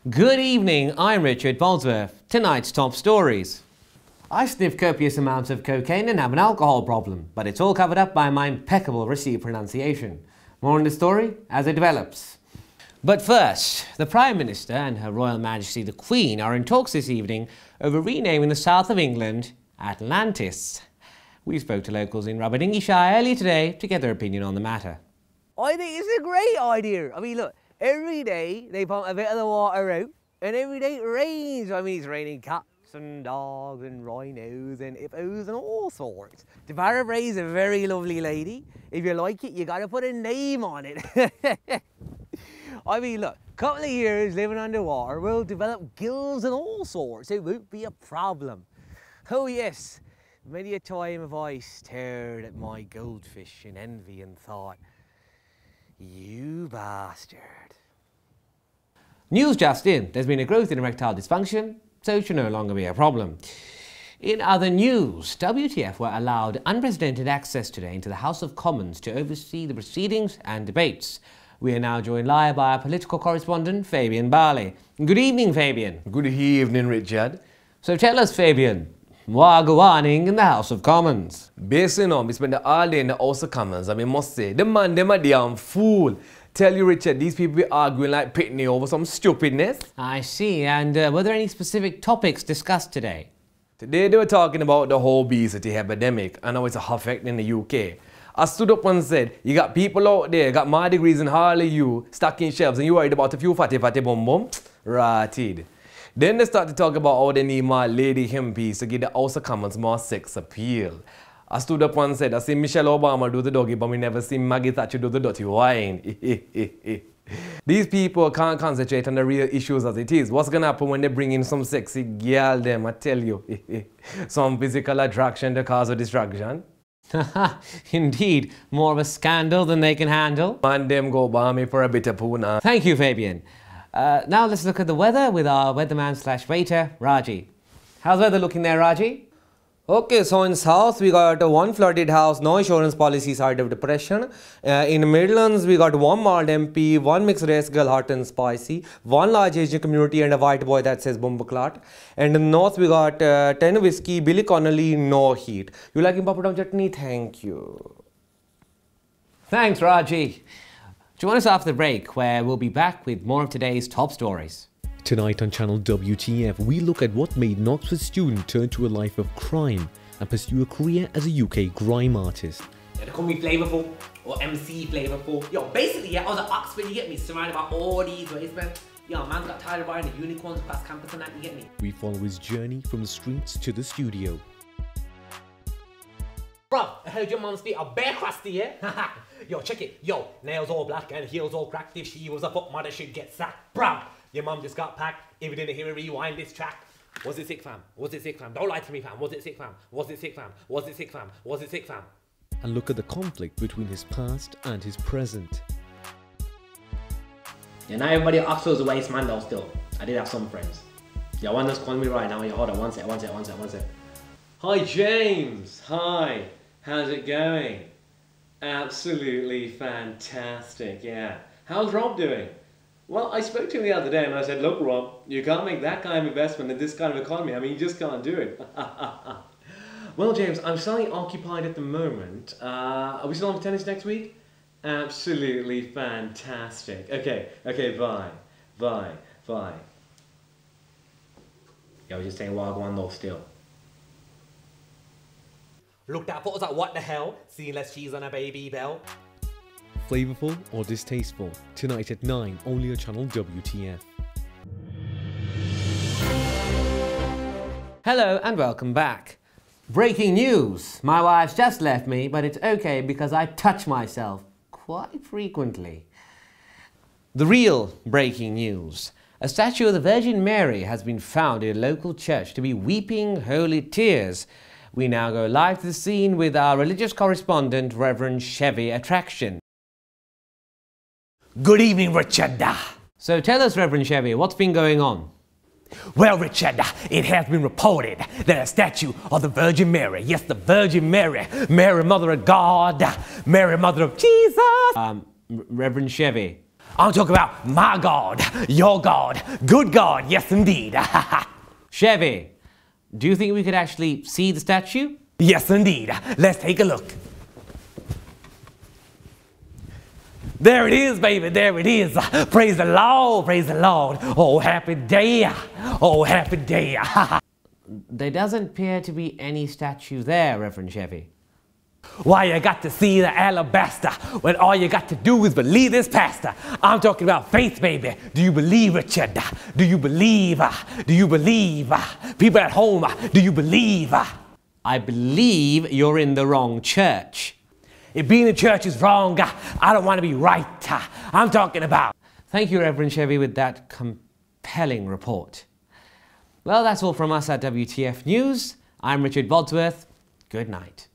Good evening, I'm Richard Boldsworth. Tonight's top stories. I sniff copious amounts of cocaine and have an alcohol problem, but it's all covered up by my impeccable received pronunciation. More on the story as it develops. But first, the Prime Minister and Her Royal Majesty the Queen are in talks this evening over renaming the south of England Atlantis. We spoke to locals in Rubberdingyshire earlier today to get their opinion on the matter. I think it's a great idea. I mean, look, every day they pump a bit of the water out, and every day it rains. I mean, it's raining cats and dogs and rhinos and hippos and all sorts. The paraphrase a very lovely lady. If you like it, you gotta put a name on it. I mean, look, a couple of years living underwater, we'll develop gills and all sorts. It won't be a problem. Oh yes, many a time have I stared at my goldfish in envy and thought, you bastard. News just in, there's been a growth in erectile dysfunction, so it should no longer be a problem. In other news, W.T.F were allowed unprecedented access today into the House of Commons to oversee the proceedings and debates. We are now joined live by our political correspondent, Fabian Barley. Good evening, Fabian. Good evening, Richard. So tell us, Fabian, what go on in the House of Commons? Basically, we spend all day in the House of Commons, and we must say, the man, them a damn fool. Tell you, Richard, these people be arguing like pitney over some stupidness. I see, and were there any specific topics discussed today? Today they were talking about the whole obesity epidemic and how it's affecting the UK. I stood up and said, you got people out there, got more degrees than hardly you, stacking shelves, and you worried about a few fatty bum bum? Ratted. Then they start to talk about how they need more lady MPs to give the House of Commons more sex appeal. I stood up and said, I see Michelle Obama do the doggy, but we never see Maggie Thatcher do the dirty wine. These people can't concentrate on the real issues as it is. What's going to happen when they bring in some sexy girl them, I tell you. Some physical attraction to cause a distraction. Indeed, more of a scandal than they can handle. And them go balmy for a bit of puna. Thank you, Fabian. Now let's look at the weather with our weatherman/waiter, Raji. How's the weather looking there, Raji? Okay, so in South we got one flooded house, no insurance policy, side of depression. In Midlands we got one mild MP, one mixed race girl, hot and spicy, one large Asian community and a white boy that says Bumbaclat. And in North we got 10 whiskey, Billy Connolly, no heat. You like papadam chutney? Thank you. Thanks, Raji. Join us after the break where we'll be back with more of today's top stories. Tonight on Channel WTF, we look at what made an Oxford student turn to a life of crime and pursue a career as a UK grime artist. Yeah, they call me Flavorful or MC Flavorful. Yo, basically, yeah, I was at Oxford, you get me, surrounded by all these ways, man. Yo, man got tired of riding the unicorns across campus and that, you get me? We follow his journey from the streets to the studio. Bruv, I heard your mum speak a bare crusty, yeah? Yo, check it. Yo, nails all black and heels all cracked. If she was a foot mother, she'd get sacked. Bruv, your mum just got packed. If you didn't hear her rewind this track. Was it sick, fam? Was it sick, fam? Don't lie to me, fam. Was it sick, fam? Was it sick, fam? Was it sick, fam? Was it sick, fam? And look at the conflict between his past and his present. Yeah, now everybody at Oxford's a waste man though still. I did have some friends. Yeah, one that's calling me right now. Yeah, hold on, one sec. Hi, James. Hi. How's it going? Absolutely fantastic, yeah. How's Rob doing? Well, I spoke to him the other day and I said, look, Rob, you can't make that kind of investment in this kind of economy. I mean, you just can't do it. Well, James, I'm slightly occupied at the moment. Are we still on for tennis next week? Absolutely fantastic. Okay, bye. Yeah, I was just saying Wagwan though still. Look, that photo's like, what the hell? Seeing less cheese on a baby bell. Flavorful or distasteful? Tonight at 9, only on Channel WTF. Hello and welcome back. Breaking news. My wife's just left me, but it's okay because I touch myself quite frequently. The real breaking news. A statue of the Virgin Mary has been found in a local church to be weeping holy tears. We now go live to the scene with our religious correspondent, Reverend Chevy Attraction. Good evening, Richard. So tell us, Reverend Chevy, what's been going on? Well, Richard, it has been reported that a statue of the Virgin Mary, yes, the Virgin Mary, Mary Mother of God, Mary Mother of Jesus. Reverend Chevy, I'm talking about my God, your God, good God, yes indeed. Chevy, do you think we could actually see the statue? Yes indeed. Let's take a look. There it is, baby, there it is. Praise the Lord, praise the Lord. Oh, happy day, oh, happy day. There doesn't appear to be any statue there, Reverend Chevy. Why you got to see the alabaster when all you got to do is believe this pastor? I'm talking about faith, baby. Do you believe, Richard? Do you believe? Do you believe? People at home, do you believe? I believe you're in the wrong church. If being in church is wrong, I don't want to be right. I'm talking about. Thank you, Reverend Chevy, with that compelling report. Well, that's all from us at WTF News. I'm Richard Wadsworth. Good night.